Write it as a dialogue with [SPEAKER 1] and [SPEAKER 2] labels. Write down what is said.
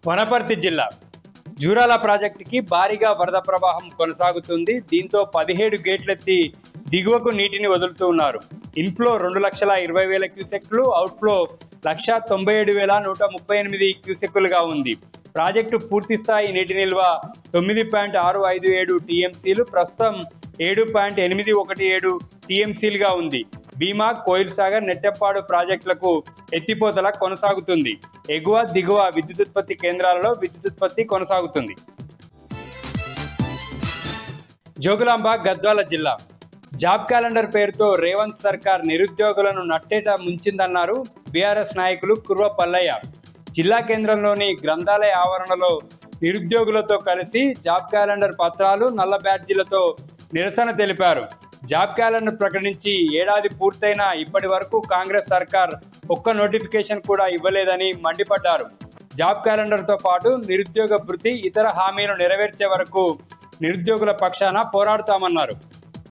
[SPEAKER 1] వనపర్తి జిల్లా జూరాల ప్రాజెక్టుకి భారీగా వరద ప్రవాహం కొనసాగుతుంది. దీంతో 17 గేట్లెత్తి దిగువకు నీటిని వదులుతూ ఉన్నారు. ఇన్ఫ్లో 2,20,000 క్యూసెక్లు, అవుట్ఫ్లో 1,97,138 క్యూసెక్కులుగా ఉంది. ప్రాజెక్టు పూర్తి స్థాయి నీటి నిల్వ 9.657 టీఎంసీలు, ప్రస్తుతం 7.817 టీఎంసీలుగా ఉంది. భీమా, కోయిల్ సాగర్, నెట్టెప్పాడు ప్రాజెక్టులకు ఎత్తిపోతల కొనసాగుతుంది. ఎగువ దిగువ విద్యుదుత్పత్తి కేంద్రాలలో విద్యుదుత్పత్తి కొనసాగుతుంది. జోగులాంబ గద్వాల జిల్లా జాబ్ క్యాలెండర్ పేరుతో రేవంత్ సర్కార్ నిరుద్యోగులను నట్టేట ముంచిందన్నారు బీఆర్ఎస్ నాయకులు కుర్వ పల్లయ్య. జిల్లా కేంద్రంలోని గ్రంథాలయ ఆవరణలో నిరుద్యోగులతో కలిసి జాబ్ క్యాలెండర్ పత్రాలు, నల్ల బ్యాడ్జీలతో నిరసన తెలిపారు. జాబ్ క్యాలెండర్ ప్రకటించి ఏడాది పూర్తయినా ఇప్పటి వరకు కాంగ్రెస్ సర్కార్ ఒక్క నోటిఫికేషన్ కూడా ఇవ్వలేదని మండిపడ్డారు. జాబ్ క్యాలెండర్తో పాటు నిరుద్యోగ భృతి, ఇతర హామీలు నెరవేర్చే వరకు నిరుద్యోగుల పక్షాన పోరాడుతామన్నారు.